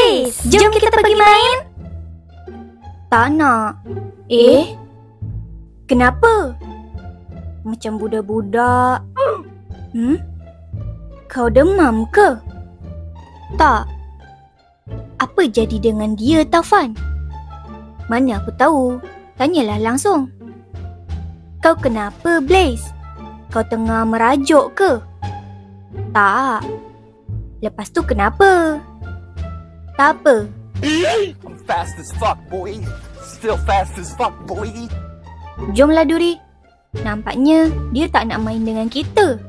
Blaze, jom kita pergi main. Tak nak. Kenapa? Macam budak-budak. Kau demam ke? Tak. Apa jadi dengan dia, Taufan? Mana aku tahu. Tanyalah langsung. Kau kenapa, Blaze? Kau tengah merajuk ke? Tak. Lepas tu kenapa? Tak apa. I'm fast as fuck, boy. Still fast as fuck, boy. Jomlah, Duri. Nampaknya dia tak nak main dengan kita.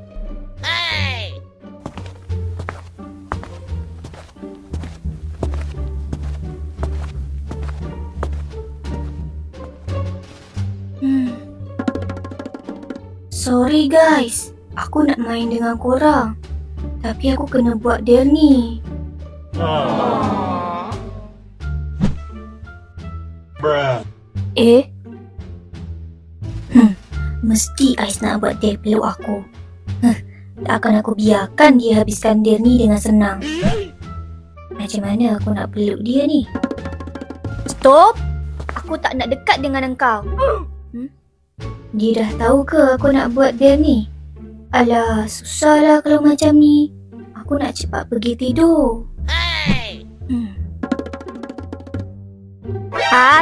Sorry guys, aku nak main dengan korang. Tapi aku kena buat deal ni. Bruh. Mesti Ais nak buat deal peluk aku. Tak akan aku biarkan dia habiskan deal ni dengan senang. Macam mana aku nak peluk dia ni? Stop! Aku tak nak dekat dengan engkau. Dia dah tahu ke aku nak buat deal ni? Alah, susahlah kalau macam ni. Aku nak cepat pergi tidur.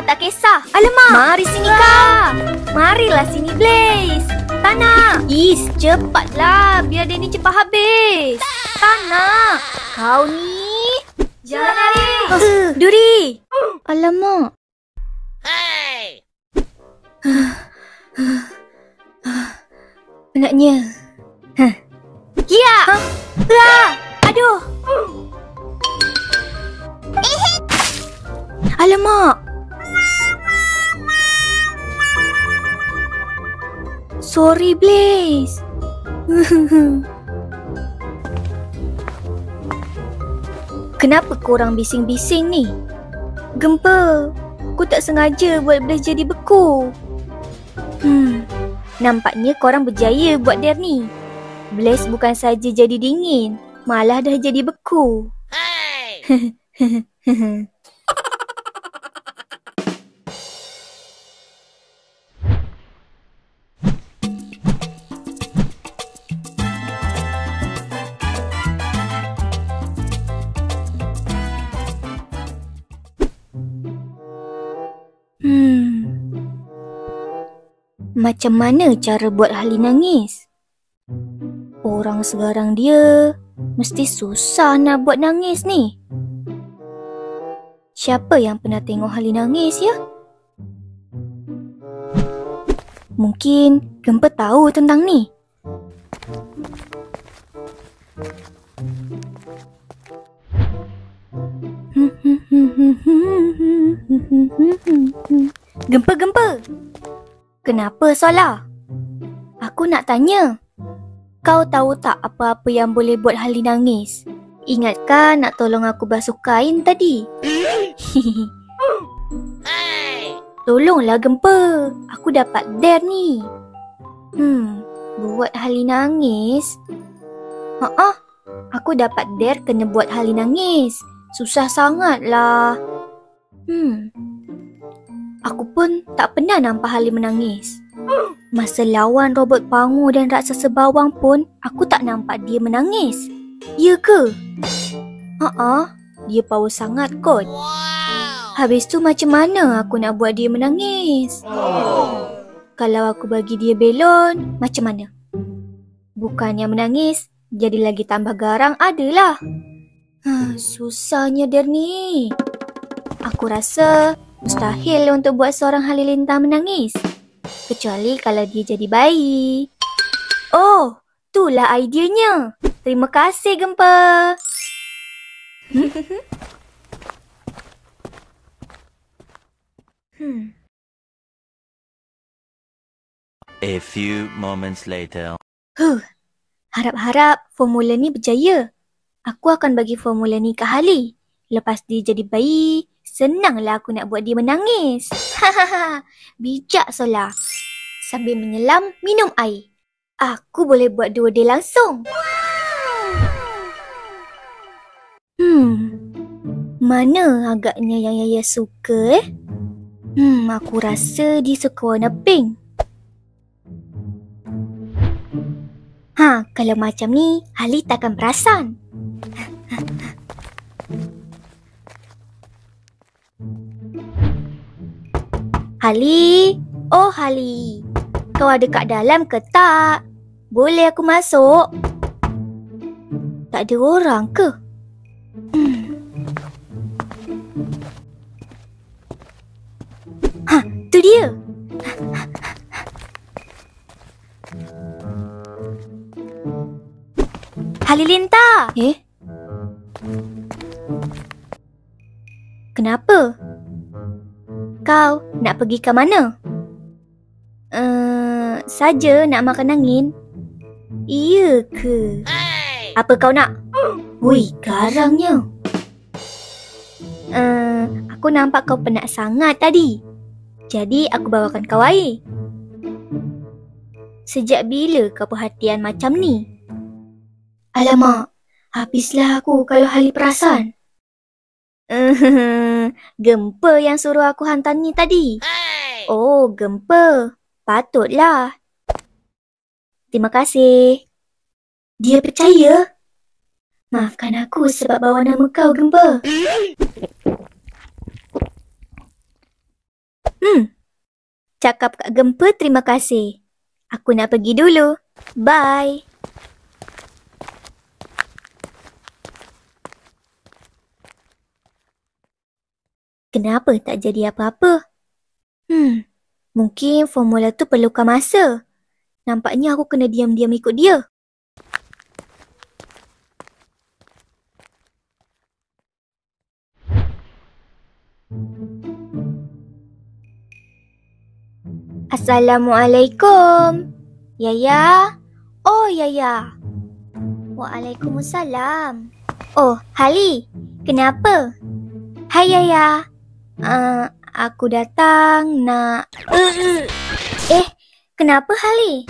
Tak kisah. Alamak. Mari sini kau. Marilah sini, Blaze. Tak nak. Cepatlah. Biar dia ni cepat habis. Tak nak. Kau ni. Jangan lari. Duri. Alamak. Penatnya. Ya. Aduh. Alamak. Sorry, Blaze. Kenapa korang bising-bising ni? Gempa. Aku tak sengaja buat Blaze jadi beku. Nampaknya korang berjaya buat dia ni. Blaze bukan saja jadi dingin, malah dah jadi beku. Macam mana cara buat Hali nangis? Orang sekarang dia mesti susah nak buat nangis ni. Siapa yang pernah tengok Hali nangis ya? Mungkin Gempa tahu tentang ni. Gempa. Kenapa Sola? Aku nak tanya. Kau tahu tak apa-apa yang boleh buat Hali nangis? Ingatkan nak tolong aku basuh kain tadi? Tolonglah Gempa. Aku dapat dare ni. Buat Hali nangis? Aku dapat dare kena buat Hali nangis. Susah sangatlah. Aku pun tak pernah nampak Hali menangis. Masa lawan robot pangu dan raksasa bawang pun, aku tak nampak dia menangis. Ya ke? Dia power sangat kot. Habis tu macam mana aku nak buat dia menangis? Kalau aku bagi dia belon, macam mana? Bukannya menangis, jadi lagi tambah garang adalah. Susahnya dia ni. Aku rasa mustahil untuk buat seorang halilintar menangis. Kecuali kalau dia jadi bayi. Oh, itulah idenya. Terima kasih Gempa. A few moments later. Harap-harap formula ni berjaya. Aku akan bagi formula ni ke Hali. Lepas dia jadi bayi, senanglah aku nak buat dia menangis. Bijak Sola. Sambil menyelam, minum air. Aku boleh buat dua dia langsung. Mana agaknya yang Yaya suka aku rasa dia suka warna pink. Kalau macam ni, Ali takkan perasan. Ali, oh Ali, kau ada kat dalam ke tak? Boleh aku masuk? Tak ada orang ke? Tu dia. Halilintar. Kenapa? Kau nak pergi ke mana? Saja nak makan angin. Iya ke? Apa kau nak? Hui, garangnya. Aku nampak kau penat sangat tadi. Jadi aku bawakan kau air. Sejak bila kau perhatian macam ni? Alamak, habislah aku kalau Hali perasan. Gempa yang suruh aku hantar ni tadi. Oh, gempa. Patutlah. Terima kasih. Dia percaya? Maafkan aku sebab bawa nama kau, Gempa. Cakap kat Gempa terima kasih. Aku nak pergi dulu. Bye. Kenapa tak jadi apa-apa? Mungkin formula tu perlukan masa. Nampaknya aku kena diam-diam ikut dia. Assalamualaikum. Yaya? Oh, Yaya. Waalaikumsalam. Oh, Hali. Kenapa? Hai, Yaya. Aku datang nak... kenapa Hali?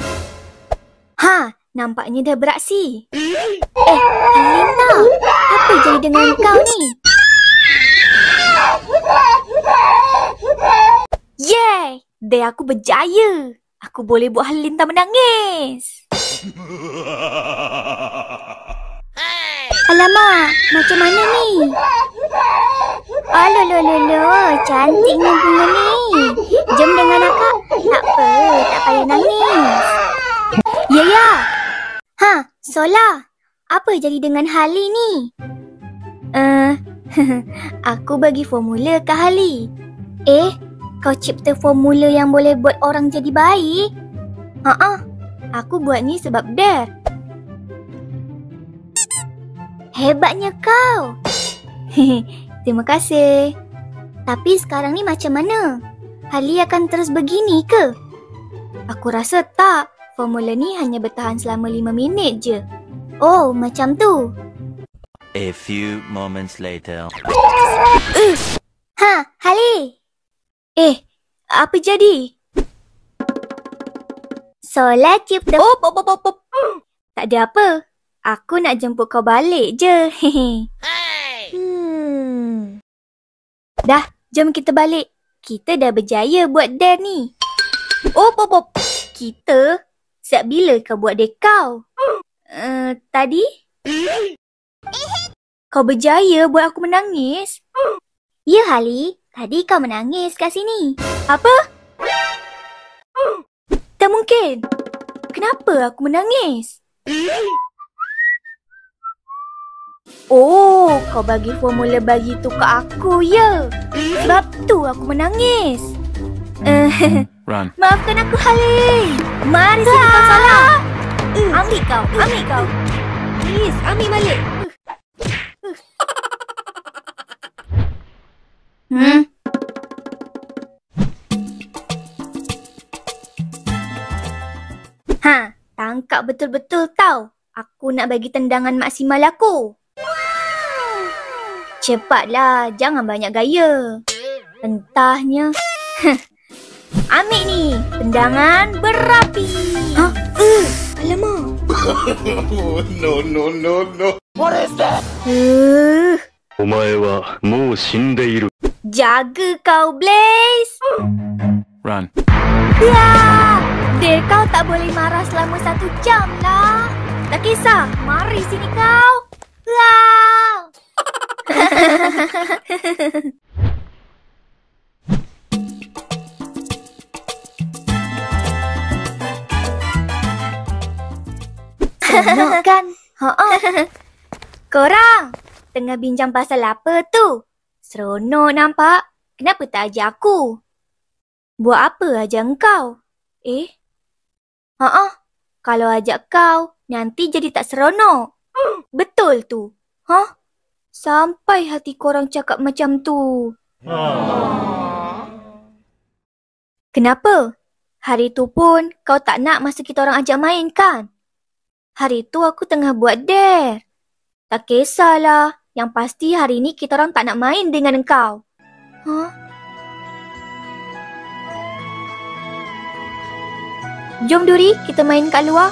Nampaknya dah beraksi. Halina, apa jadi dengan kau ni? Yeay, day aku berjaya. Aku boleh buat Halinta menangis. Alamak, macam mana ni? Cantiknya bunga ni. Jom dengan akak. Tak apa, tak payah nangis. Yaya. Sola. Apa jadi dengan Hali ni? Aku bagi formula ke Hali. Kau cipta formula yang boleh buat orang jadi baik? Aku buat ni sebab Dare. Hebatnya kau. Terima kasih. Tapi sekarang ni macam mana? Hali akan terus begini ke? Aku rasa tak. Formula ni hanya bertahan selama 5 minit je. Oh, macam tu. A few moments later. Hali. Apa jadi? Solat cipta... Tak ada apa. Aku nak jemput kau balik je. Dah, jom kita balik. Kita dah berjaya buat Dare ni. Kita? Sejak bila kau buat Dare kau? Tadi? Kau berjaya buat aku menangis? Ya, Hali. Tadi kau menangis kat sini. Apa? Tak mungkin. Kenapa aku menangis? Oh, kau bagi formula bagi tu ke aku, ya? Sebab tu aku menangis. Run. Maafkan aku, Hali. Mari sini kau salah. Ambil kau. Please, ambil balik. Tangkap betul-betul tau. Aku nak bagi tendangan maksimal aku. Cepatlah, jangan banyak gaya. Entahnya. Ambil ni, tendangan berapi. Alamak. No. What is that? お前はもう死んでいる。 Jaga kau, Blaze! Run. Ya! Dare kau tak boleh marah selama 1 jam lah. Tak kisah, mari sini kau. Wow! Seronok kan? Korang, tengah bincang pasal apa tu? Seronok nampak. Kenapa tak ajak aku? Buat apa ajak engkau? Kalau ajak kau, nanti jadi tak seronok. Betul tu. Sampai hati korang cakap macam tu. Kenapa? Hari tu pun kau tak nak masa kita orang ajak main kan? Hari tu aku tengah buat dare. Tak kisahlah. Yang pasti hari ni kita orang tak nak main dengan engkau. Jom Duri, kita main kat luar.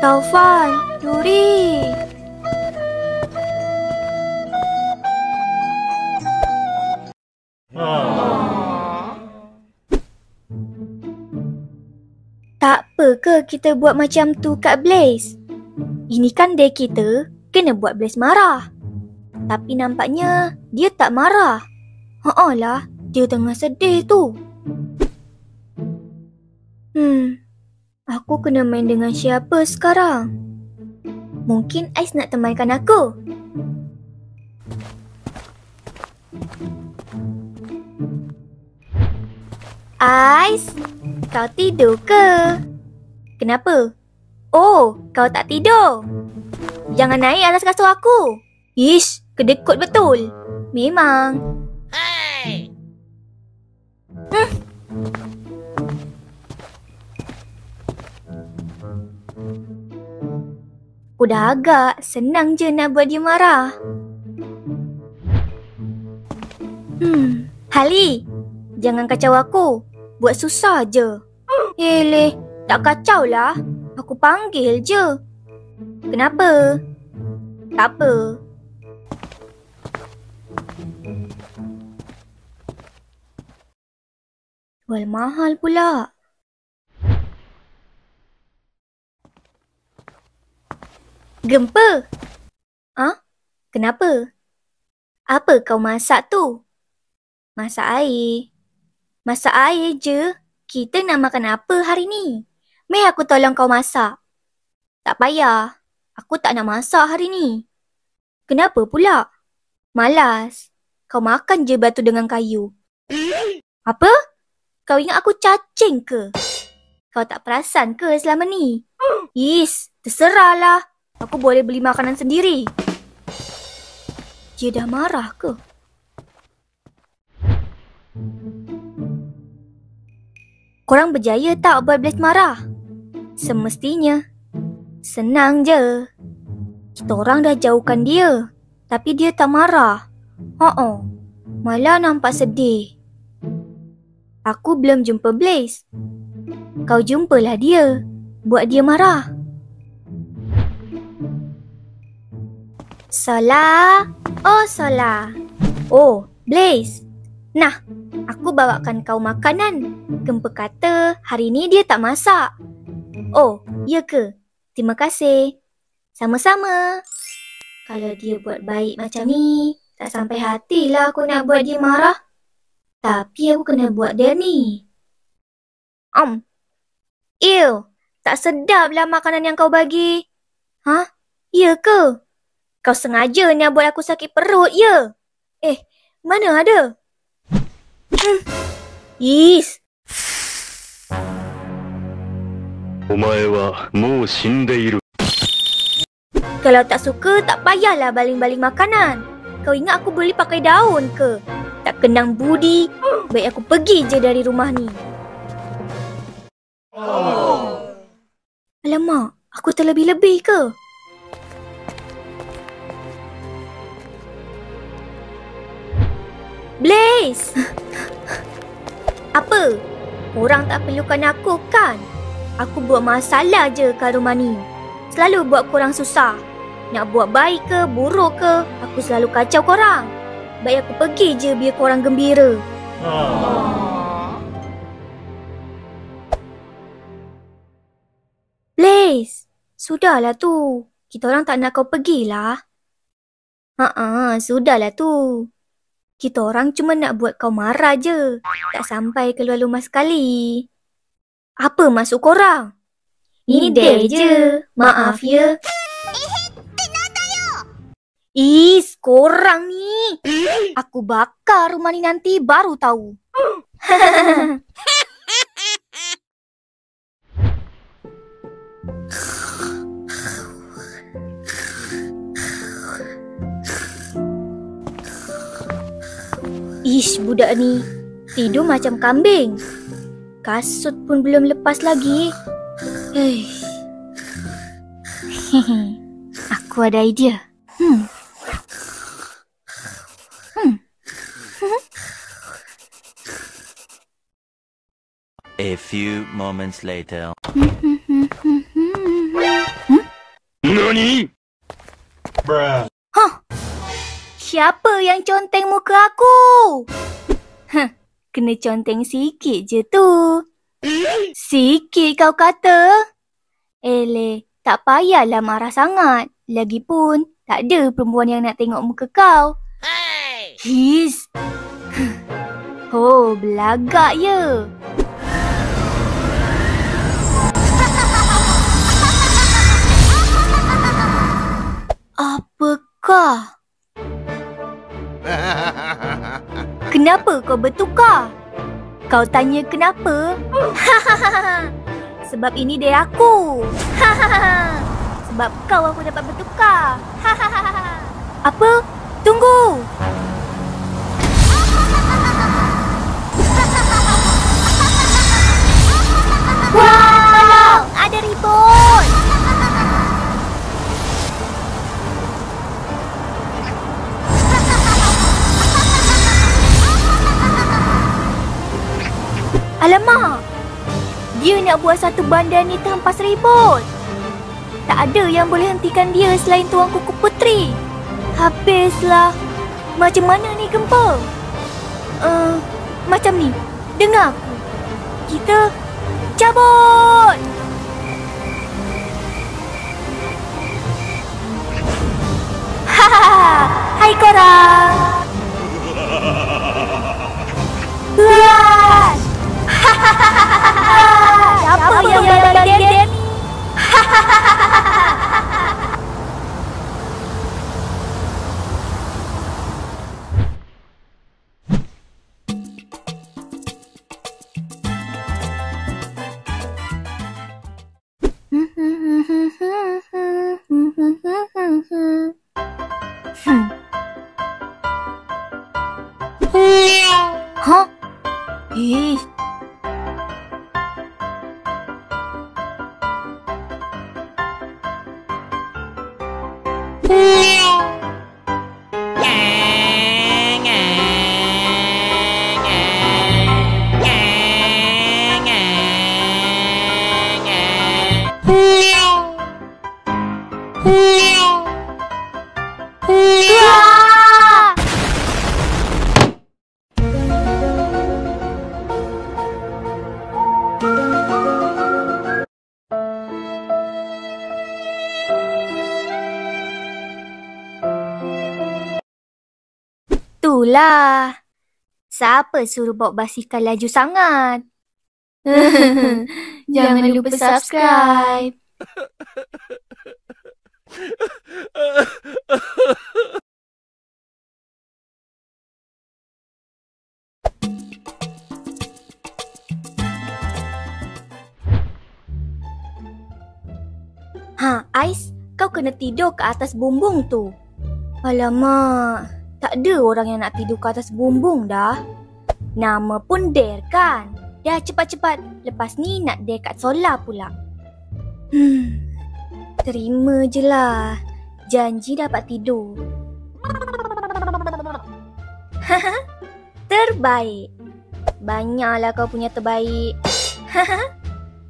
Taufan, Duri. Tak apa ke kita buat macam tu kat Blaze? Ini kan day kita, kena buat Blaze marah. Tapi nampaknya dia tak marah. Lah, dia tengah sedih tu. Aku kena main dengan siapa sekarang? Mungkin Ais nak temankan aku. Ais, kau tidur ke? Kenapa? Oh, kau tak tidur. Jangan naik atas kasut aku. Ish, kedekut betul. Memang. Hey! Udah agak, senang je nak buat dia marah. Hali, jangan kacau aku. Buat susah je. Eleh, tak kacau lah. Aku panggil je. Kenapa? Tak apa. Jual mahal pula. Gempa? Kenapa? Apa kau masak tu? Masak air. Masak air je. Kita nak makan apa hari ni? Meh aku tolong kau masak. Tak payah. Aku tak nak masak hari ni. Kenapa pula? Malas. Kau makan je batu dengan kayu. Apa? Kau ingat aku cacing ke? Kau tak perasan ke selama ni? Is, terserahlah. Aku boleh beli makanan sendiri. Dia dah marah ke? Korang berjaya tak buat Blaze marah? Semestinya. Senang je. Kita orang dah jauhkan dia. Tapi dia tak marah. Malah nampak sedih. Aku belum jumpa Blaze. Kau jumpalah dia. Buat dia marah. Sola. Oh, Sola. Oh, Blaze. Nah, aku bawakan kau makanan. Gempa kata hari ni dia tak masak. Oh, ya ke? Terima kasih. Sama-sama. Kalau dia buat baik macam ni, tak sampai hatilah aku nak buat dia marah. Tapi aku kena buat dia ni. Ew, tak sedaplah makanan yang kau bagi. Ya ke? Kau sengaja nak buat aku sakit perut, ya? Mana ada? Is. お前はもう死んでいる。 Kalau tak suka, tak payahlah baling-baling makanan. Kau ingat aku boleh pakai daun ke? Tak kenang budi. Baik aku pergi je dari rumah ni. Alamak, aku terlebih-lebih ke? Blaze! Apa? Orang tak perlukan aku kan? Aku buat masalah je kat rumah ni. Selalu buat korang susah. Nak buat baik ke, buruk ke, aku selalu kacau korang. Baik aku pergi je biar korang gembira. Blaze, sudahlah tu. Kita orang tak nak kau pergilah. Sudahlah tu. Kita orang cuma nak buat kau marah je. Tak sampai keluar rumah sekali. Apa maksud korang? Ini day je. Maaf ya. Korang ni. Aku bakar rumah ni nanti baru tahu. Budak ni tidur macam kambing. Kasut pun belum lepas lagi. Aku ada idea. A few moments later. NANI?! Siapa yang conteng muka aku? Kena conteng sikit je tu. Sikit kau kata? Tak payahlah marah sangat. Lagipun, tak ada perempuan yang nak tengok muka kau. His. Belagak je. Apakah? Kenapa kau bertukar? Kau tanya kenapa? Sebab ini dia aku. Sebab kau aku dapat bertukar. Apa? Tunggu. Wow! Ada ribut. Alamak! Dia nak buat satu bandar ni terhempas ribut. Tak ada yang boleh hentikan dia selain Tuan Kuku Puteri. Habislah. Macam mana ni gempa? Macam ni. Dengar aku. Kita cabut! Hai korang! Siapa yang bandar dia ni? Hah? Itulah. Siapa suruh bawa basikal laju sangat? Jangan lupa subscribe. Ais, kau kena tidur ke atas bumbung tu. Alamak, tak ada orang yang nak tidur ke atas bumbung dah. Nama pun Dare kan? Dah cepat-cepat, lepas ni nak Dare kat solar pula. Terima je lah. Janji dapat tidur. Terbaik. Banyaklah kau punya terbaik.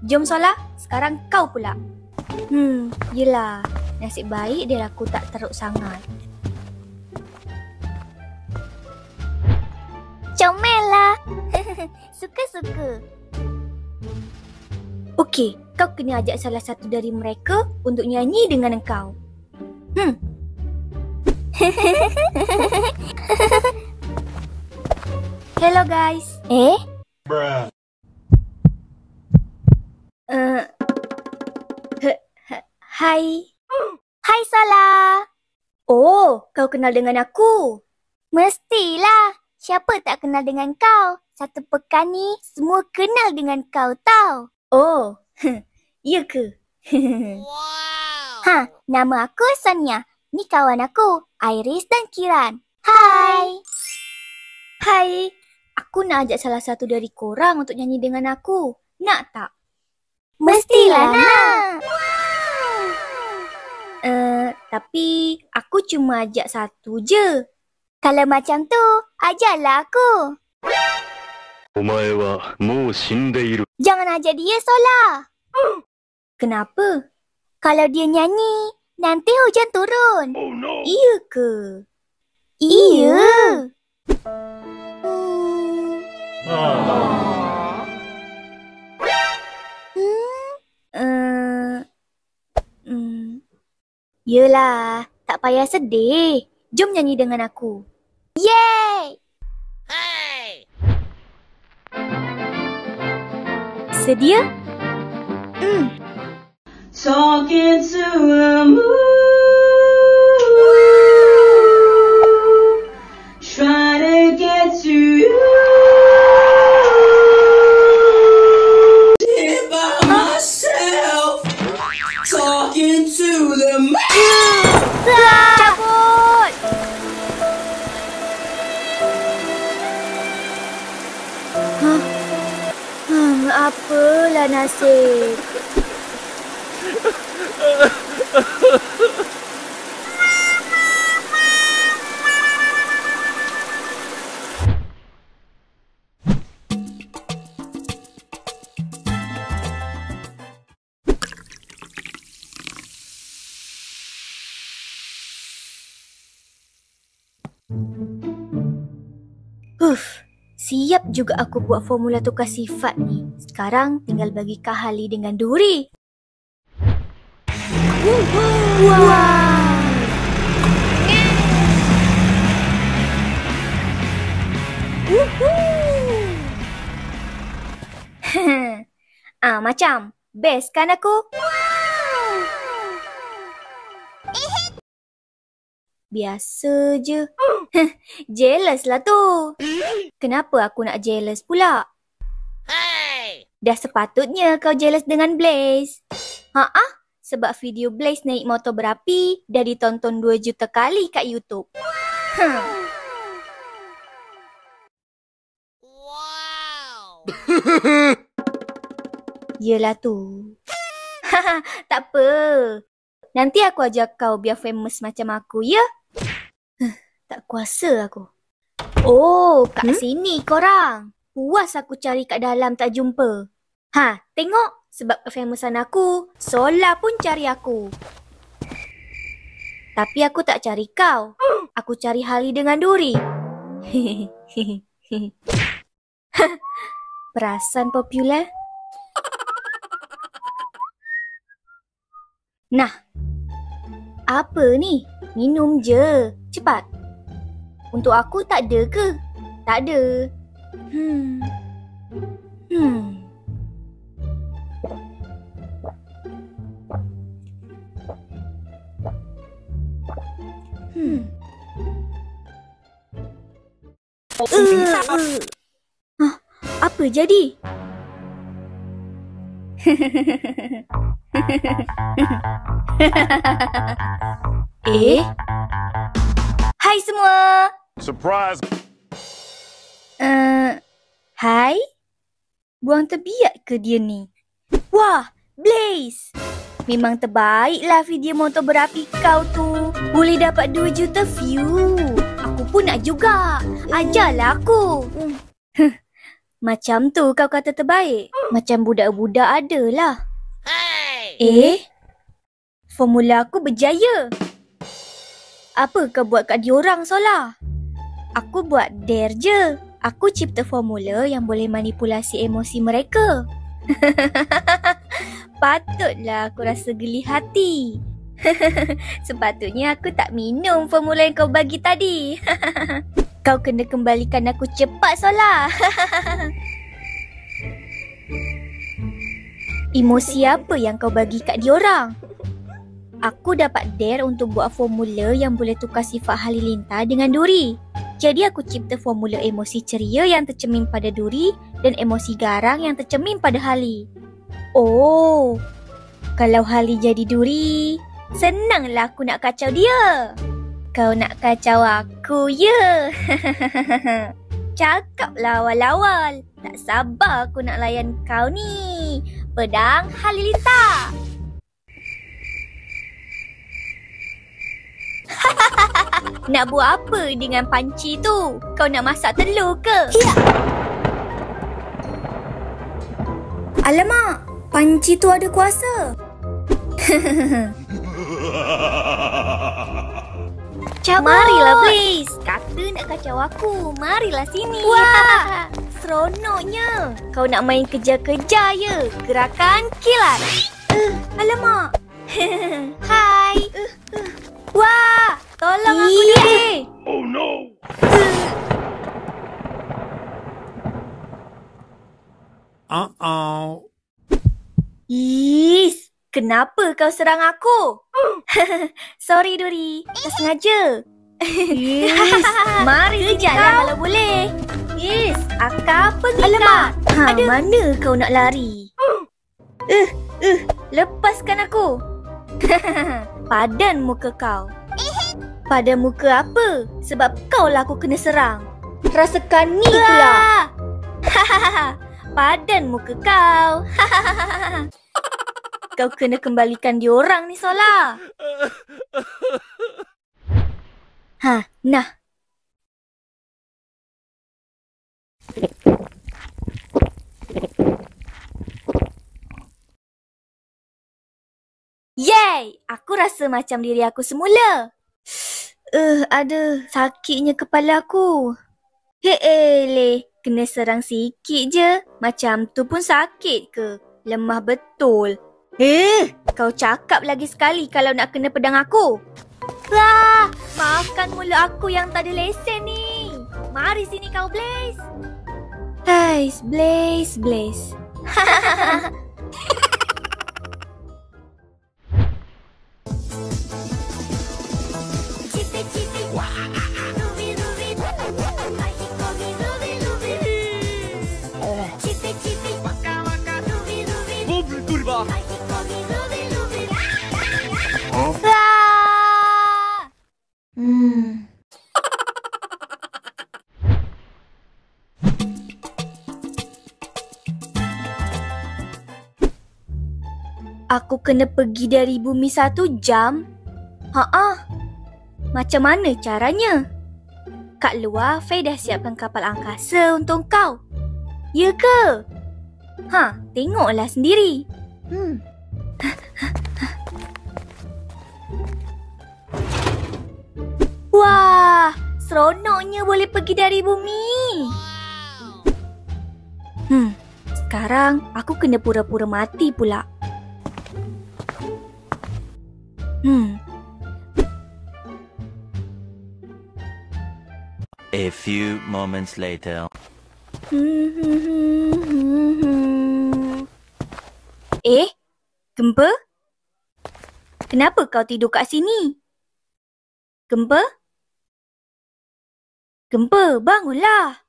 Jom solar, sekarang kau pula. Yelah. Nasib baik dia laku tak teruk sangat. Comel lah. Suka-suka. Okey, kau kena ajak salah satu dari mereka untuk nyanyi dengan engkau. Hello guys. Bruh. Hai. Hai Salah. Oh, kau kenal dengan aku? Mestilah. Siapa tak kenal dengan kau? Satu pekan ni semua kenal dengan kau tau. Oh, ya ke? Wow. Nama aku Sonia. Ni kawan aku, Iris dan Kiran. Hai. Hai. Aku nak ajak salah satu dari korang untuk nyanyi dengan aku. Nak tak? Mestilah nak. Tapi aku cuma ajak satu je. Kalau macam tu, ajaklah aku. お前はもう死んでいる。 Jangan ajak dia, Solah. Kenapa? Kalau dia nyanyi, nanti hujan turun. Oh no. Iya ke? Iya. Yelah, tak payah sedih. Jom nyanyi dengan aku. Yeay! Hey! Sedia? Talking to the moon, trying to get to you. Here by myself, talking to the moon. Cabut! Apalah nasib. Siap juga aku buat formula tukar sifat ni. Sekarang tinggal bagi Kahali dengan Duri. Wow! Macam best kan aku? Biasa je. Jealous lah tu. Kenapa aku nak jealous pula? Dah sepatutnya kau jealous dengan Blaze. Sebab video Blaze naik motor berapi dah ditonton 2 juta kali kat YouTube. Wow. Yelah tu. Tak apa. Nanti aku ajak kau biar famous macam aku, ya? Tak kuasa aku. Oh, kat sini korang. Puas aku cari kat dalam tak jumpa. Tengok. Sebab kefamousan aku, Solah pun cari aku. Tapi aku tak cari kau. Aku cari Hali dengan Duri. Perasan popular? Nah. Apa ni? Minum je. Cepat. Untuk aku tak ada ke? Tak ada. Apa jadi? Hai semua. Surprise. Hai. Buang terbiak ke dia ni? Wah, Blaze. Memang terbaiklah video motor berapi kau tu. Boleh dapat 2 juta view. Aku pun nak juga. Ajarlah aku. Macam tu kau kata terbaik? Macam budak-budak adalah. Formula aku berjaya. Apa kau buat kat diorang, Solah? Aku buat dare je. Aku cipta formula yang boleh manipulasi emosi mereka. Patutlah aku rasa geli hati. Sepatutnya aku tak minum formula yang kau bagi tadi. Kau kena kembalikan aku cepat, Solah. Emosi apa yang kau bagi kat diorang? Aku dapat dare untuk buat formula yang boleh tukar sifat halilintar dengan duri. Jadi aku cipta formula emosi ceria yang tercermin pada duri dan emosi garang yang tercermin pada Hali. Oh, kalau Hali jadi duri, senanglah aku nak kacau dia. Kau nak kacau aku, ya? Cakaplah awal-awal. Tak sabar aku nak layan kau ni. Pedang Halilintar. Nak buat apa dengan panci tu? Kau nak masak telur ke? Ya. Alamak, panci tu ada kuasa. Marilah please. Kata nak kacau aku. Marilah sini. Wah, seronoknya. Kau nak main kejar-kejar ya? Gerakan kilat. Alamak. Hai. Wah, tolong aku dulu. Oh no! Is, kenapa kau serang aku? Sorry Duri, tak sengaja. Yes, mari kejarlah kalau boleh. Yes, akak pergi. Alamak, mana kau nak lari? Lepaskan aku. Padan muka kau. Padan muka apa? Sebab kau lah aku kena serang. Rasakan ni pula. Padan muka kau. Kau kena kembalikan diorang ni, Solah. Nah. Yeay! Aku rasa macam diri aku semula. Ada sakitnya kepala aku. Leh, kena serang sikit je. Macam tu pun sakit ke? Lemah betul. Kau cakap lagi sekali kalau nak kena pedang aku. Wah, maafkan mulut aku yang tak ada lesen ni. Mari sini kau, Blaze. Hai, Blaze. Aku kena pergi dari bumi 1 jam? Macam mana caranya? Kat luar, Faye dah siapkan kapal angkasa untuk kau. Ya ke? Tengoklah sendiri. Wah, seronoknya boleh pergi dari bumi. Sekarang aku kena pura-pura mati pula. A few moments later. Gempa? Kenapa kau tidur kat sini? Gempa? Gempa, bangunlah.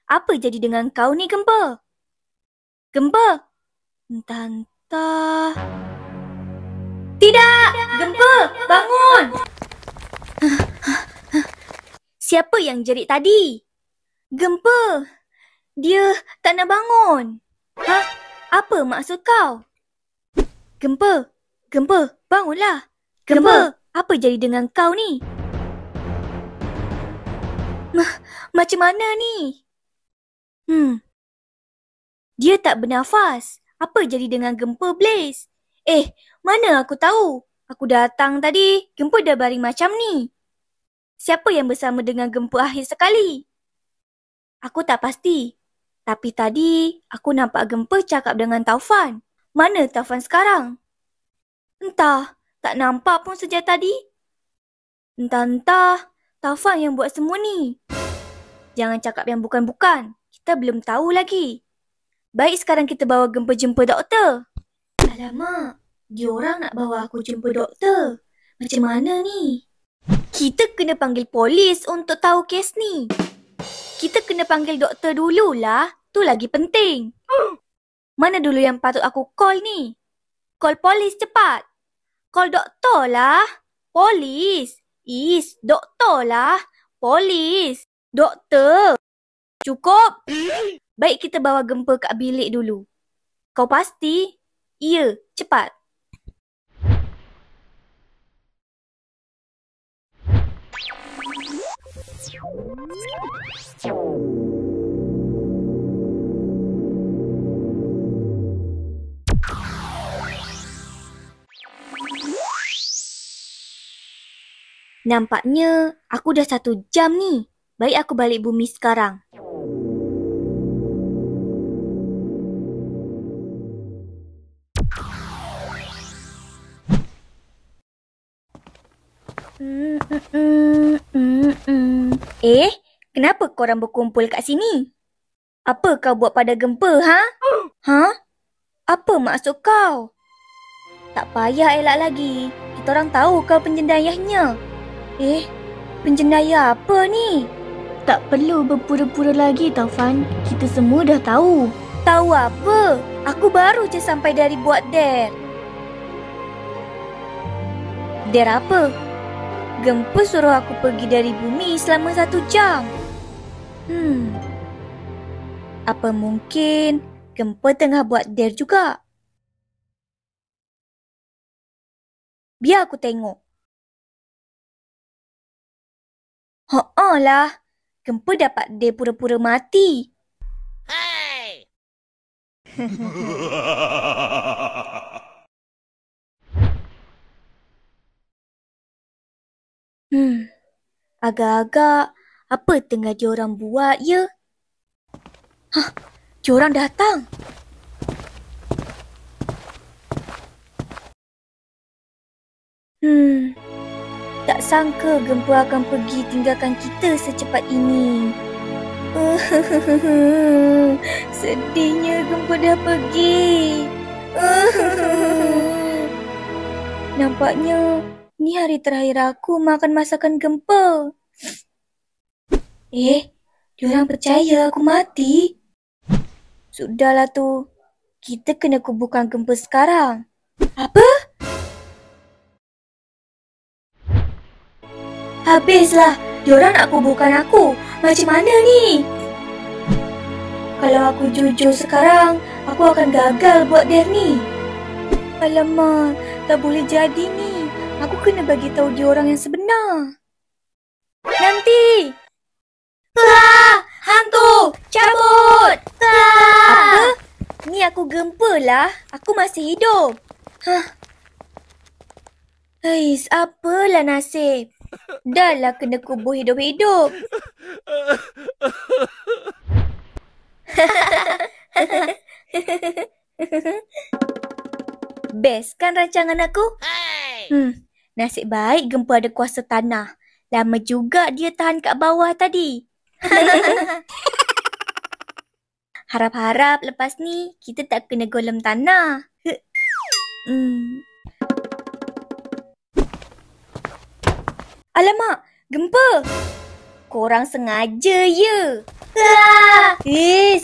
Apa jadi dengan kau ni, Gempa? Gempa? Entah. Tidak! Gempa, bangun! Siapa yang jerit tadi? Gempa. Dia tak nak bangun. Apa maksud kau? Gempa, bangunlah. Gempa, apa jadi dengan kau ni? Macam mana ni? Dia tak bernafas. Apa jadi dengan Gempa, Blaze? Mana aku tahu? Aku datang tadi, gempa dah baring macam ni. Siapa yang bersama dengan gempa akhir sekali? Aku tak pasti. Tapi tadi, aku nampak gempa cakap dengan Taufan. Mana Taufan sekarang? Entah, tak nampak pun sejak tadi. Entah-entah, Taufan yang buat semua ni. Jangan cakap yang bukan-bukan. Kita belum tahu lagi. Baik sekarang kita bawa gempa jumpa doktor. Alamak, diorang nak bawa aku jumpa doktor. Macam mana ni? Kita kena panggil polis untuk tahu kes ni. Kita kena panggil doktor dululah. Tu lagi penting. Mana dulu yang patut aku call ni? Call polis cepat. Call doktor lah. Polis. Doktor lah. Polis. Doktor. Cukup. Baik kita bawa gempa kat bilik dulu. Kau pasti? Ya, cepat. Nampaknya aku dah 1 jam ni. Baik aku balik bumi sekarang. Kenapa korang berkumpul kat sini? Apa kau buat pada gempa, ha? Ha? Apa maksud kau? Tak payah elak lagi. Kita orang tahu kau penjendayahnya. Penjendaya apa ni? Tak perlu berpura-pura lagi, Taufan. Kita semua dah tahu. Tahu apa? Aku baru je sampai dari buat dare. Dare apa? Gempa suruh aku pergi dari bumi selama 1 jam. Apa mungkin gempa tengah buat dare juga? Biar aku tengok. Lah, gempa dapat dare pura-pura mati. Hey! Agak-agak apa tengah diorang buat ya? Diorang datang. Tak sangka gempa akan pergi tinggalkan kita secepat ini. Sedihnya gempa dah pergi. Nampaknya ni hari terakhir aku makan masakan gempa. Diorang percaya aku mati. Sudahlah tu. Kita kena kuburkan gempa sekarang. Apa? Habislah. Diorang nak kuburkan aku. Macam mana ni? Kalau aku jujur sekarang, aku akan gagal buat dare ni. Alamak, tak boleh jadi ni. Aku kena bagi tahu diorang yang sebenar. Nanti! Hantu! Cabut! Apa? Ni aku gempa lah. Aku masih hidup. Apalah nasib. Dah lah kena kubur hidup-hidup. Best kan rancangan aku? Nasib baik gempa ada kuasa tanah. Lama juga dia tahan kat bawah tadi. Harap-harap lepas ni kita tak kena golem tanah. Alamak, gempa. Korang sengaja ya?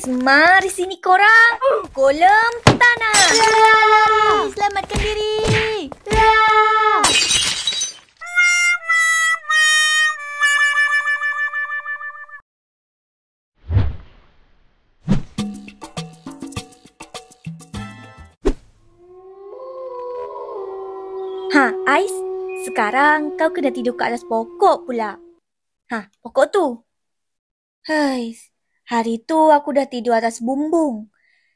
Mari sini korang. Golem tanah. Selamatkan diri. Ais, sekarang kau kena tidur kat atas pokok pula. Pokok tu. Hari tu aku dah tidur atas bumbung.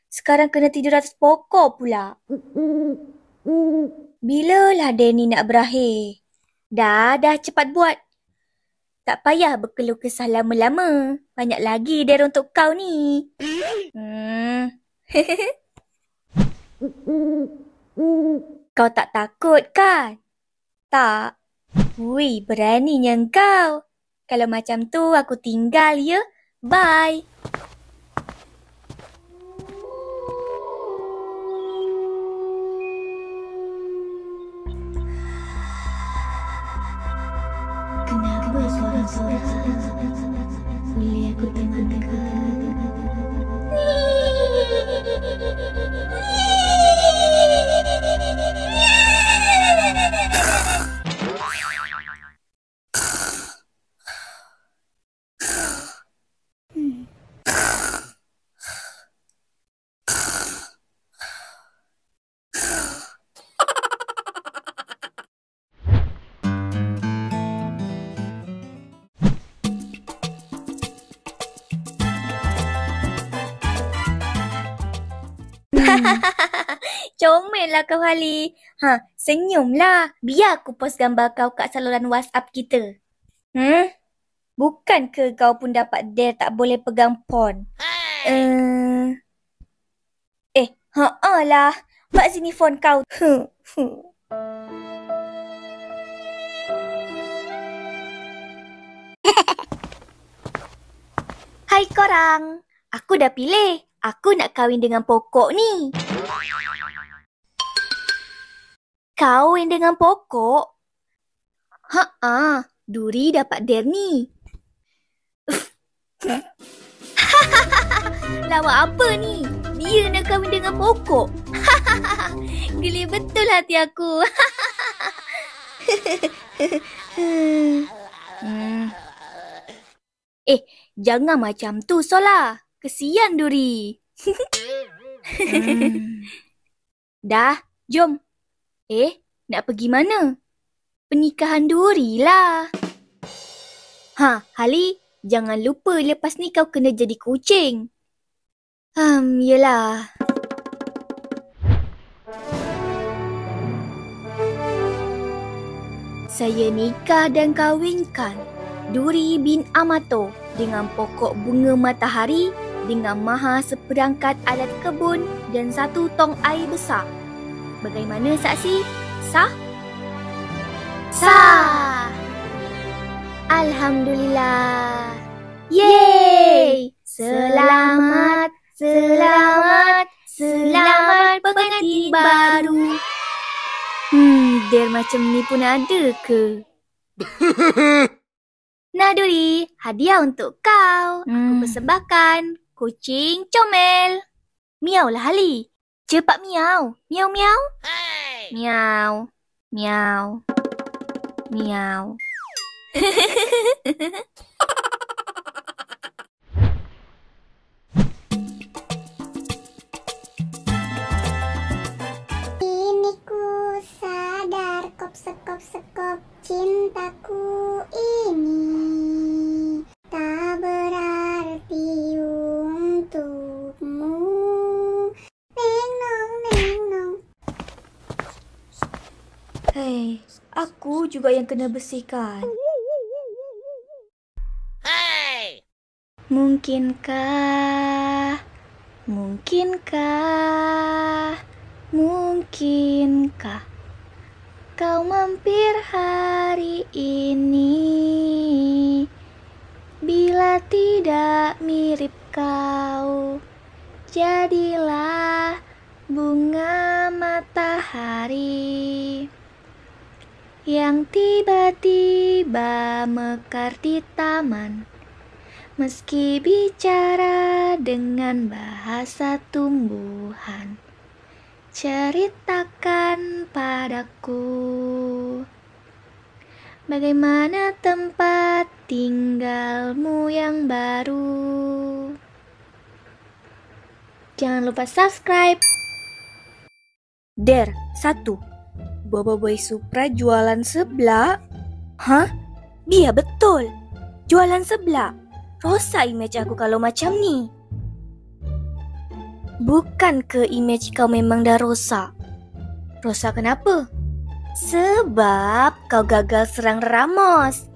Sekarang kena tidur atas pokok pula. Bilalah Danny nak berakhir? Dah cepat buat. Tak payah berkeluh kesah lama-lama. Banyak lagi der untuk kau ni. Kau tak takut kan? Tak. Wih, beraninya kau. Kalau macam tu aku tinggal ya. Bye. Kenapa suara-suara? Boleh aku temankan? Comellah kau Ali. Senyumlah. Biar aku post gambar kau kat saluran WhatsApp kita. Bukan ke kau pun dapat dare tak boleh pegang pon? Lah. Mak sini phone kau. Hai korang. Aku dah pilih. Aku nak kahwin dengan pokok ni. Kahwin dengan pokok? Duri dapat dare ni. Lawak apa ni? Dia nak kahwin dengan pokok. Geli betul hati aku. Jangan macam tu Sola. Kesian Duri. Dah, jom. Nak pergi mana? Pernikahan Duri lah. Hali, jangan lupa lepas ni kau kena jadi kucing. Yelah. Saya nikah dan kahwinkan Duri bin Amato dengan pokok bunga matahari dengan maha seperangkat alat kebun dan 1 tong air besar. Bagaimana saksi? Sah? Sah! Alhamdulillah. Yeay! Selamat, selamat, selamat pengantin baru. Dare macam ni pun ada ke? Nah Duri, hadiah untuk kau. Aku persembahkan kucing comel. Miau lah Ali. Cepat miau. Miau miau. Hey. Miau. Miau. Miau. Kini ku sadar sekop cintaku ini tak berarti untukmu. Neng-nong. Hei, aku juga yang kena bersihkan. Hey! Mungkinkah kau mampir hari ini? Bila tidak mirip kau, jadilah bunga matahari yang tiba-tiba mekar di taman. Meski bicara dengan bahasa tumbuhan, ceritakan padaku bagaimana tempat tinggalmu yang baru. Jangan lupa subscribe. Dare 1. Bobo Boy Supra jualan seblak? Dia betul. Jualan seblak. Rosak imej aku kalau macam ni. Bukan ke imej kau memang dah rosak? Rosak kenapa? Sebab kau gagal serang Ramos.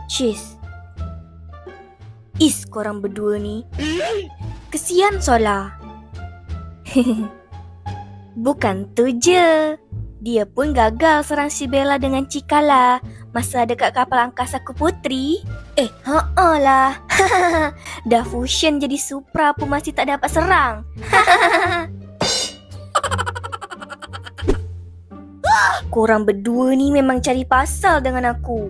Cheese. Korang berdua ni. Kesian Sola. Bukan tu je. Dia pun gagal serang si Bella dengan Cikala masa ada kat kapal angkasa ku Putri. Lah. Dah fusion jadi Supra pun masih tak dapat serang. Korang berdua ni memang cari pasal dengan aku.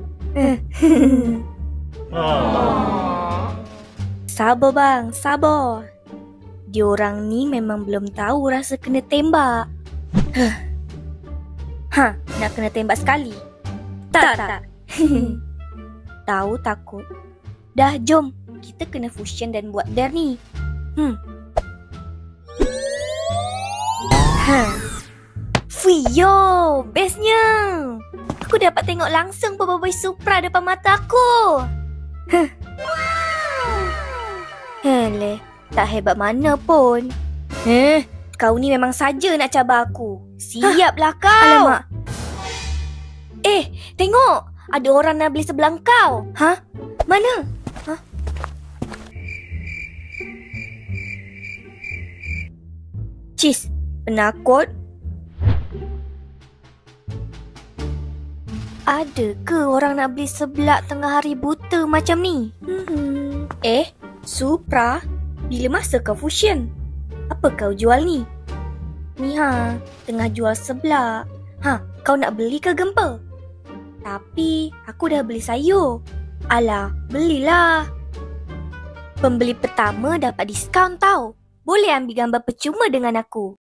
Sabar bang, sabar. Diorang ni memang belum tahu rasa kena tembak. Nak kena tembak sekali? Tak. Tahu takut. Dah jom, kita kena fusion dan buat dare ni. Fuyo, bestnya. Aku dapat tengok langsung Boboiboy Supra depan mata aku. Heleh, tak hebat mana pun. Kau ni memang saja nak cabar aku. Siaplah kau. Alamak. Tengok. Ada orang nak beli sebelah kau. Mana? Cis, penakut. Ada ke orang nak beli seblak tengah hari buta macam ni? Supra, bila masa kau fusion? Apa kau jual ni? Ni tengah jual seblak. Kau nak beli ke gempa? Tapi aku dah beli sayur. Alah, belilah. Pembeli pertama dapat diskaun tau. Boleh ambil gambar percuma dengan aku.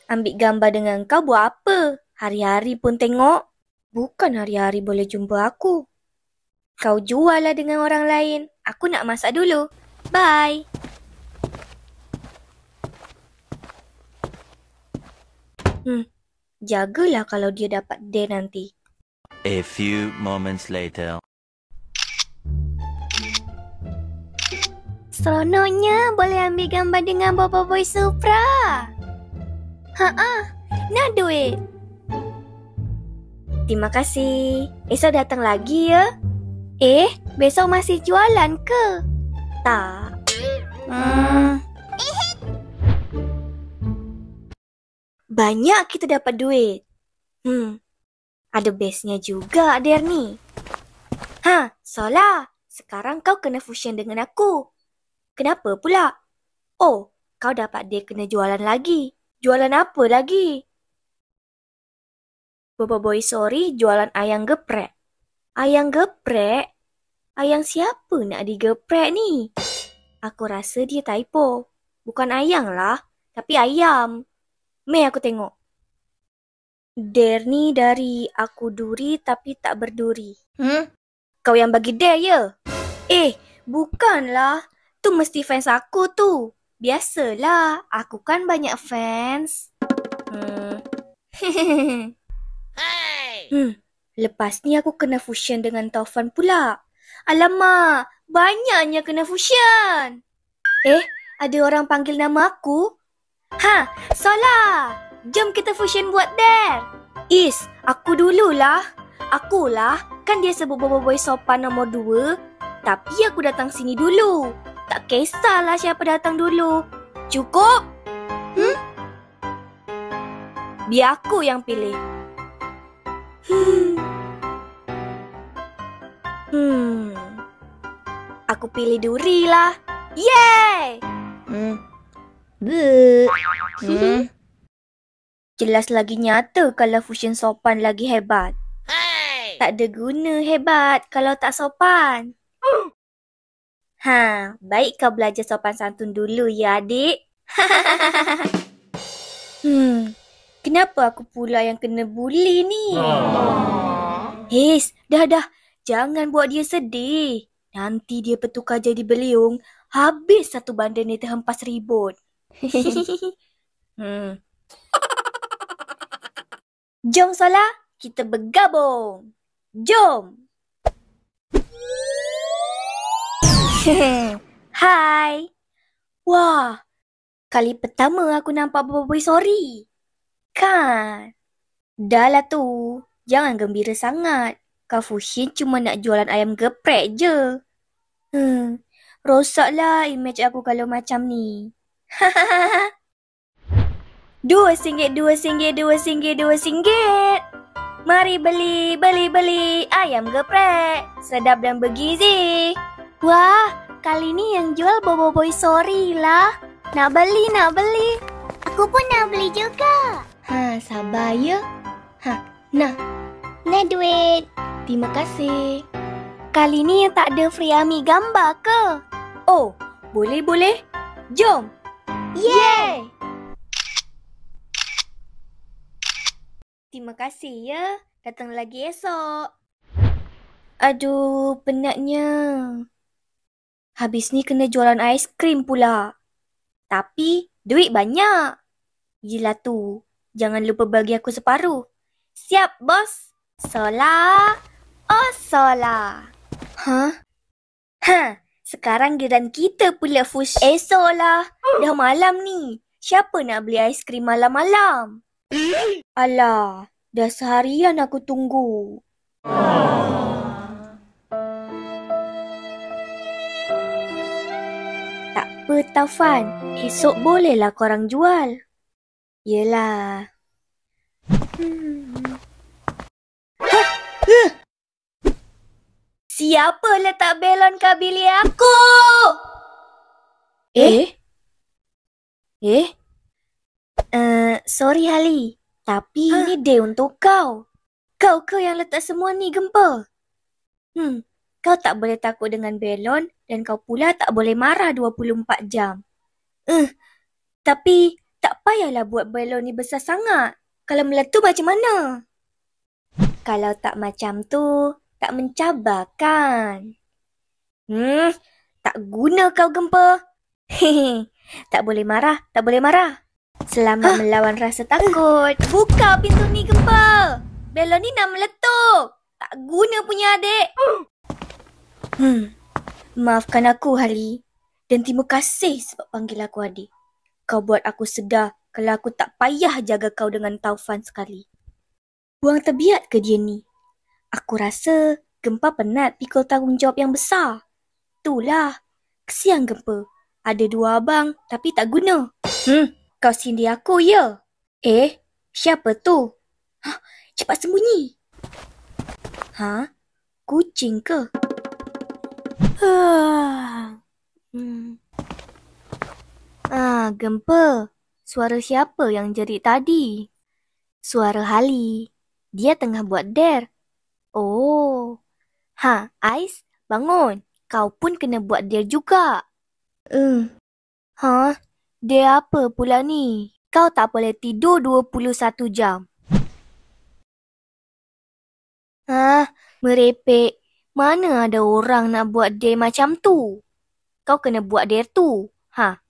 Ambil gambar dengan kau buat apa? Hari-hari pun tengok. Bukan hari-hari boleh jumpa aku. Kau jual lah dengan orang lain. Aku nak masak dulu. Bye. Jagalah kalau dia dapat dare nanti. A few moments later. Seronoknya boleh ambil gambar dengan Boboiboy Supra. Nak duit? Terima kasih. Esok datang lagi ya. Besok masih jualan ke? Tak. Banyak kita dapat duit. Ada bestnya juga dare ni. Sola, sekarang kau kena fusion dengan aku. Kenapa pula? Kau dapat dare kena jualan lagi. Jualan apa lagi? Boboiboy sorry jualan ayam geprek. Ayam geprek? Ayam siapa nak digeprek ni? Aku rasa dia typo. Bukan ayam lah, tapi ayam. Meh aku tengok. Dare ni dari aku duri tapi tak berduri. Kau yang bagi dare ya? Bukanlah. Tu mesti fans aku tu. Biasalah, aku kan banyak fans. Lepas ni aku kena fusion dengan Taufan pula. Alamak, banyaknya kena fusion. Ada orang panggil nama aku? Sola, jom kita fusion buat dare. Aku dululah. Akulah, kan dia sebut Boboiboy sopan nombor 2. Tapi aku datang sini dulu. Tak kisahlah siapa datang dulu. Cukup? Biar aku yang pilih. Aku pilih duri lah. Yeay! Jelas lagi nyata kalau fusion sopan lagi hebat. Tak ada guna hebat kalau tak sopan. Baik kau belajar sopan santun dulu ya adik. Kenapa aku pula yang kena bully ni? Dah. Jangan buat dia sedih. Nanti dia bertukar jadi beliung. Habis satu bandar ni terhempas ribut. Jom Sola, kita bergabung. Jom. Hai. Wah, Kali pertama aku nampak Boboiboy sorry. Kan? Dah lah tu. Jangan gembira sangat. Kak Fushin cuma nak jualan ayam geprek je. Rosaklah image aku kalau macam ni. RM2, Mari beli ayam geprek. Sedap dan bergizi. Wah, kali ni yang jual Boboiboy sorry lah. Nak beli. Aku pun nak beli juga. Sabar ya. Nah, Duit. terima kasih. Kali ni yang tak ada free Ami gambar ke? Oh, boleh. Jom. Yeay! Terima kasih ya. Datang lagi esok. Aduh, penatnya. Habis ni kena jualan aiskrim pula. Tapi, duit banyak. Yelah tu. Jangan lupa bagi aku separuh. Siap, bos. Sola. Oh, sola. Sekarang giliran kita pula Fush. Sola. Dah malam ni. Siapa nak beli aiskrim malam-malam? Alah, dah seharian aku tunggu. Tak apa, Taufan. Esok bolehlah korang jual. Yelah. Siapa letak belon kat bilik aku? Sorry Hali. Tapi ini day untuk kau. Kau ke yang letak semua ni, Gempa? Kau tak boleh takut dengan belon dan kau pula tak boleh marah 24 jam. Tapi tak payahlah buat belon ni besar sangat. Kalau meletup macam mana? Kalau tak macam tu, tak mencabar kan? Tak guna kau, Gempa. Tak boleh marah. Selamat melawan rasa takut. Buka pintu ni, Gempa. Belon ni nak meletup. Tak guna punya adik. Maafkan aku, Hali. Dan terima kasih sebab panggil aku adik. Kau buat aku sedar kalau aku tak payah jaga kau dengan Taufan sekali. Buang terbiat ke dia ni? Aku rasa Gempa penat pikul tanggungjawab yang besar. Itulah. Kesian Gempa. Ada dua abang tapi tak guna. Kau sindir aku, ya? Siapa tu? Cepat sembunyi. Kucing ke? Gempa. Suara siapa yang jerit tadi? Suara Hali. Dia tengah buat dare. Oh. Ais, bangun. Kau pun kena buat dare juga. Dare apa pula ni? Kau tak boleh tidur 21 jam. Merepek. Mana ada orang nak buat dare macam tu? Kau kena buat dare tu.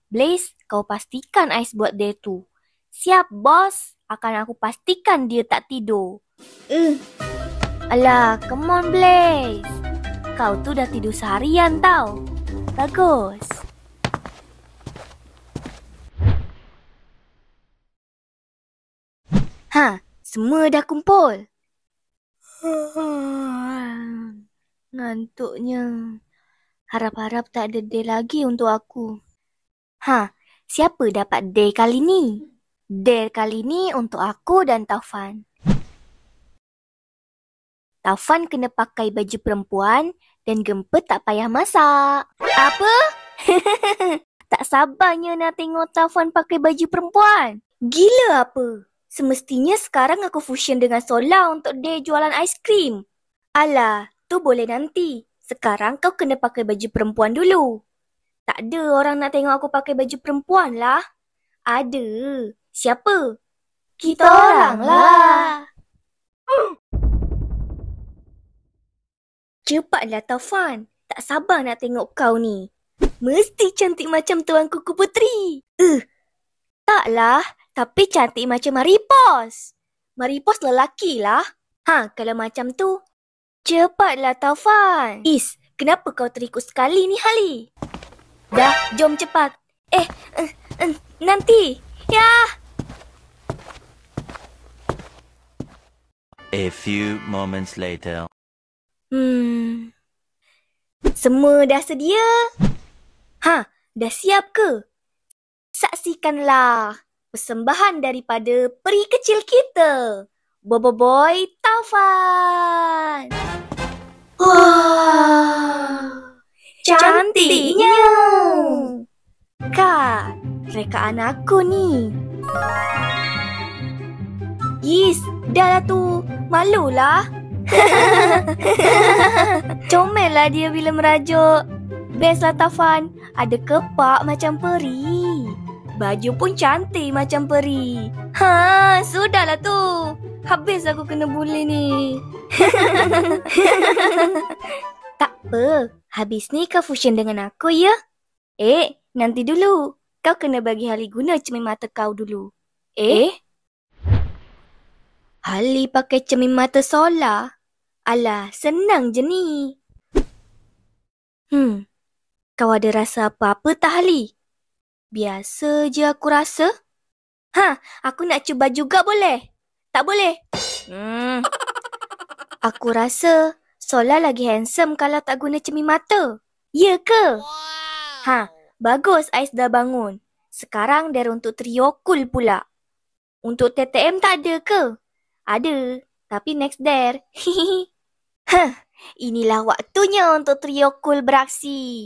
Blaze, kau pastikan Ais buat dare tu. Siap, bos. Akan aku pastikan dia tak tidur. Alah, come on Blaze. Kau tu dah tidur seharian tau. Bagus. Semua dah kumpul. Ngantuknya. Harap-harap tak ada day lagi untuk aku. Siapa dapat day kali ni? Day kali ni untuk aku dan Taufan. Taufan kena pakai baju perempuan dan Gempa tak payah masak. Apa? Tak sabarnya nak tengok Taufan pakai baju perempuan. Gila apa? Semestinya sekarang aku fusion dengan Sola untuk day jualan aiskrim. Alah, tu boleh nanti. Sekarang kau kena pakai baju perempuan dulu. Tak ada orang nak tengok aku pakai baju perempuan lah. Ada. Siapa? Kita orang lah. Cepatlah Taufan. Tak sabar nak tengok kau ni. Mesti cantik macam Tuan Kuku Puteri. Taklah. Tapi cantik macam Maripos. Maripos lelaki lah. Kalau macam tu. Cepatlah Taufan. Kenapa kau terikut sekali ni Hali? Dah, jom cepat. Nanti. Ya. A few moments later. Semua dah sedia? Dah siap ke? Saksikanlah persembahan daripada peri kecil kita, Boboiboy Taufan. Wah, cantiknya. Kak, rekaan aku ni. Yis, dah lah tu. Malulah. Comel lah dia bila merajuk. Best lah Taufan. Ada kepak macam peri. Baju pun cantik macam peri. Sudahlah tu. Habis aku kena bully ni. Tak apa. Habis ni kau fusion dengan aku ya? Nanti dulu. Kau kena bagi Hali guna cermin mata kau dulu. Hali pakai cermin mata solar? Alah, senang je ni. Kau ada rasa apa-apa tak Hali? Biasa je aku rasa. Aku nak cuba juga boleh? Tak boleh? Aku rasa Solar lagi handsome kalau tak guna cermin mata. Ya ke? Bagus Ais dah bangun. Sekarang dia untuk trio cool pula. Untuk TTM tak ada ke? Ada, tapi next dare. Inilah waktunya untuk trio cool beraksi.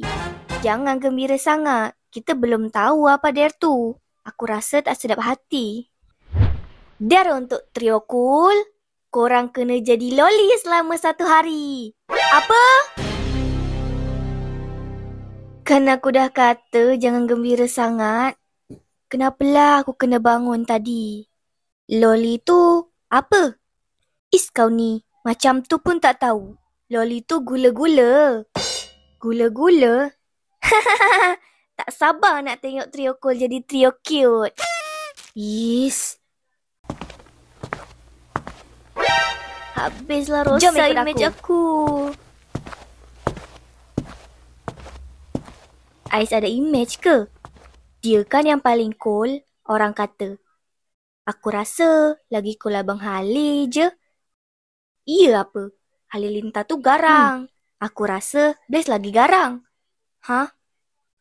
Jangan gembira sangat. Kita belum tahu apa dare tu. Aku rasa tak sedap hati. Dare untuk trio cool, korang kena jadi loli selama 1 hari. Apa? Kan aku dah kata jangan gembira sangat. Kenapalah aku kena bangun tadi? Loli tu apa? Kau ni macam tu pun tak tahu. Loli tu gula-gula. Gula-gula? Tak sabar nak tengok trio cool jadi trio cute. Habislah rosak image aku. Ais ada image ke? Dia kan yang paling cool, orang kata. Aku rasa lagi cool Abang Hali je. Iya apa? Halilintar tu garang. Aku rasa Blaze lagi garang.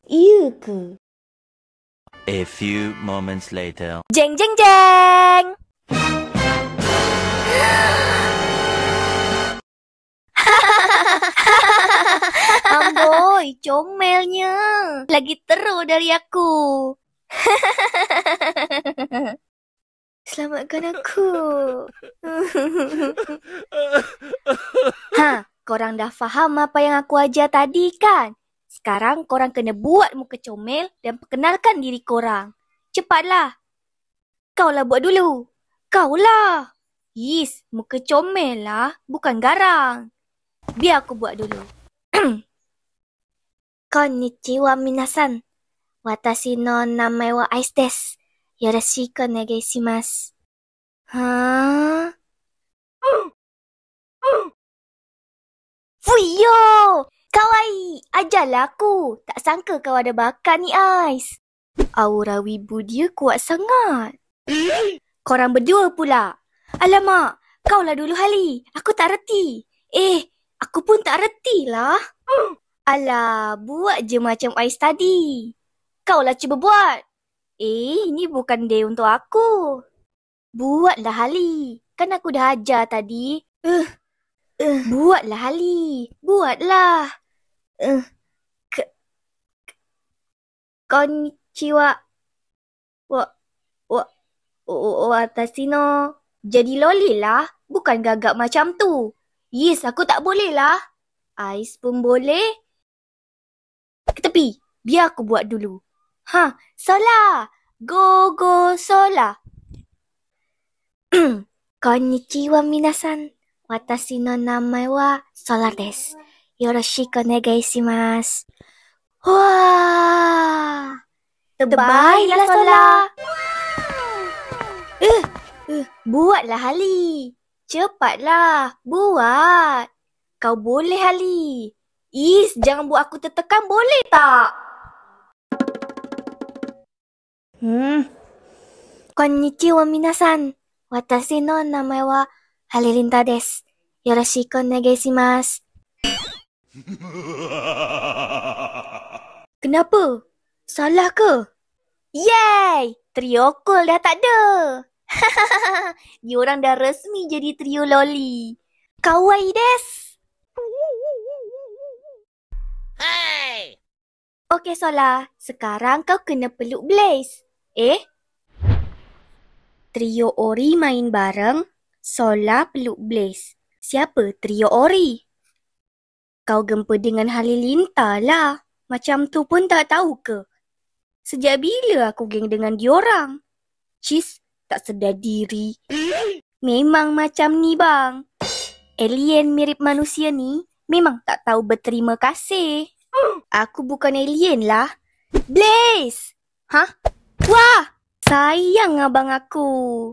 Iya ke? A few moments later. Jeng jeng jeng. Amboi, comelnya. Lagi teruk dari aku. Selamatkan aku. Korang dah faham apa yang aku ajar tadi kan? Sekarang korang kena buat muka comel dan perkenalkan diri korang. Cepatlah. Kaulah buat dulu. Kaulah. Muka comel lah, bukan garang. Biar aku buat dulu. Konnichiwa minasan. Watashi no namae wa Ais desu. Yoroshiku onegai shimasu. Fuyo! Kawaii! Ajarlah aku. Tak sangka kau ada bakat ni, Ais. Aura wibu dia kuat sangat. Korang berdua pula. Alamak, kaulah dulu Hali. Aku tak reti. Aku pun tak reti lah. Alah, buat je macam Ais tadi. Kaulah cuba buat. Ini bukan day untuk aku. Buatlah Hali. Kan aku dah ajar tadi. Buatlah Hali. Buatlah. Konnichiwa. Watashi no. Jadi loli lah. Bukan gagap macam tu. Aku tak boleh lah. Ais pun boleh. Ke tepi. Biar aku buat dulu. Sola. Go Sola. Konnichiwa minasan. Watashi no namae wa Sola desu. Yoroshiku onegai shimasu. Wah. Terbaiklah Sola. Buatlah Hali. Cepatlah. Buat. Kau boleh Hali. Jangan buat aku tertekan boleh tak? Konnichiwa minasan. Watashi no namae wa Halilinta desu. Yoroshiku onegaishimasu. Kenapa? Salah ke? Yay! Trio cool dah tak ada. Diorang dah resmi jadi trio loli. Kawaii desu. Hey! Okey Sola, sekarang kau kena peluk Blaze. Trio Ori main bareng, Sola peluk Blaze. Siapa trio Ori? Kau gempa dengan Halilinta lah. Macam tu pun tak tahu ke? Sejak bila aku geng dengan diorang? Cis, tak sedar diri. Memang macam ni bang. Alien mirip manusia ni memang tak tahu berterima kasih. Aku bukan alien lah. Blaze! Hah? Wah! Sayang abang aku.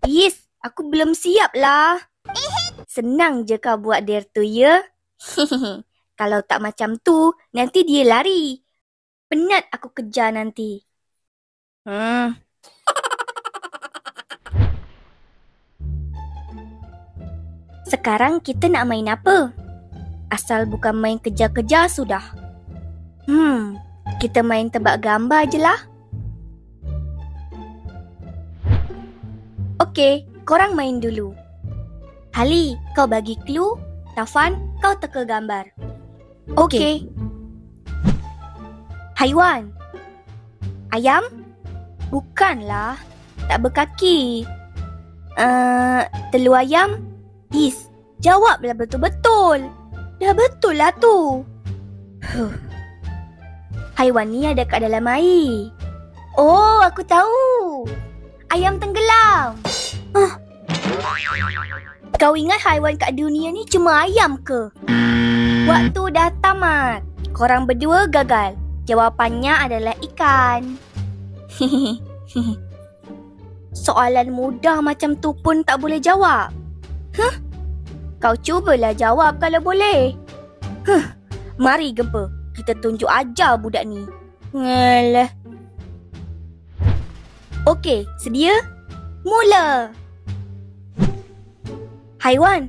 Yes, aku belum siap lah. Senang je kau buat dare tu ya. Kalau tak macam tu, nanti dia lari. Penat aku kejar nanti. Sekarang kita nak main apa? Asal bukan main kejar-kejar sudah. Kita main tebak gambar je lah. Okey, korang main dulu. Hali, kau bagi clue. Taufan, kau teka gambar. Okey. Haiwan. Ayam? Bukanlah. Tak berkaki. Telur ayam? Is, jawablah betul-betul. Dah betul lah tu. Haiwan ni ada kat dalam air. Oh, aku tahu. Ayam tenggelam. Kau ingat haiwan kat dunia ni cuma ayam ke? Waktu dah tamat. Korang berdua gagal. Jawapannya adalah ikan. Soalan mudah macam tu pun tak boleh jawab. Kau cubalah jawab kalau boleh. Mari gempa. Kita tunjuk ajar budak ni. Ngalah. Okey, sedia? Mula. Haiwan.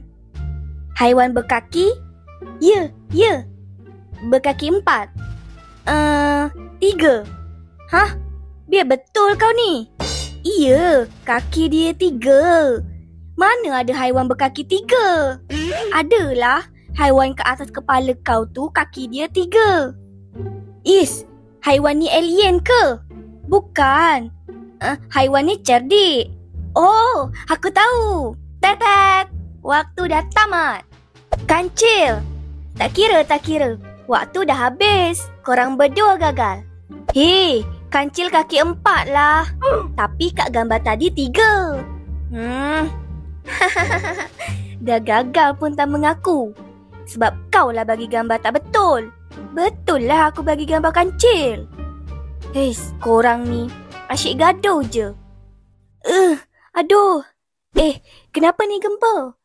Haiwan berkaki? Ya. Berkaki 4. 3. Hah? Biar betul kau ni. Iya, kaki dia 3. Mana ada haiwan berkaki 3? Adalah. Haiwan ke atas kepala kau tu kaki dia 3. Is, haiwan ni alien ke? Bukan. Haiwan ni cerdik. Oh, aku tahu. Tetet. Waktu dah tamat. Kancil. Tak kira. Waktu dah habis. Korang berdua gagal. Hei, kancil kaki 4 lah. Tapi kat gambar tadi 3. Dah gagal pun tak mengaku. Sebab kau lah bagi gambar tak betul. Betul lah aku bagi gambar kancil. Korang ni asyik gaduh je. Aduh. Kenapa ni gempa?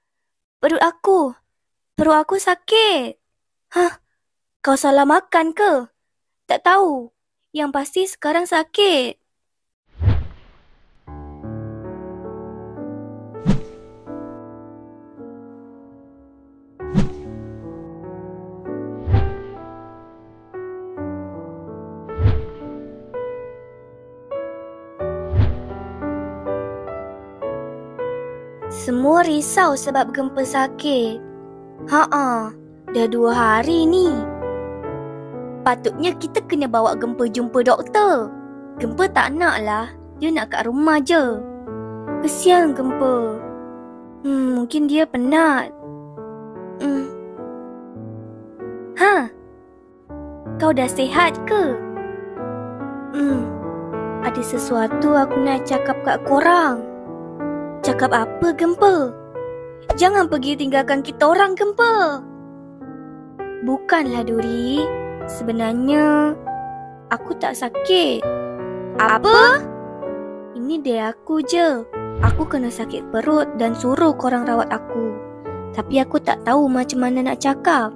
Perut aku sakit. Kau salah makan ke? Tak tahu. Yang pasti sekarang sakit. Semua risau sebab gempa sakit. Dah 2 hari ni. Patutnya kita kena bawa gempa jumpa doktor. Gempa tak nak lah. Dia nak kat rumah je. Kesian gempa. Mungkin dia penat. Kau dah sihat ke? Ada sesuatu aku nak cakap kat korang. Cakap apa gempa? Jangan pergi tinggalkan kita orang gempa. Bukanlah Duri. Sebenarnya aku tak sakit. Apa? Ini dia aku je. Aku kena sakit perut dan suruh korang rawat aku. Tapi aku tak tahu macam mana nak cakap.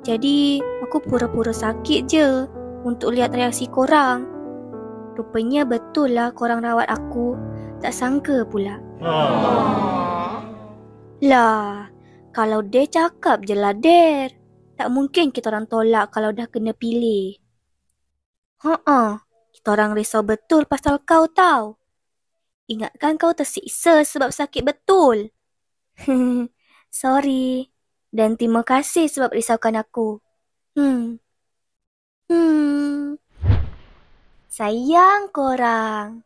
Jadi aku pura-pura sakit je untuk lihat reaksi korang. Rupanya betul lah korang rawat aku. Tak sangka pula. Lah, kalau Der cakap je lah Der. Tak mungkin kita orang tolak kalau dah kena pilih. Kita orang risau betul pasal kau tahu. Ingatkan kau tersiksa sebab sakit betul. Sorry. Dan terima kasih sebab risaukan aku. Sayang korang.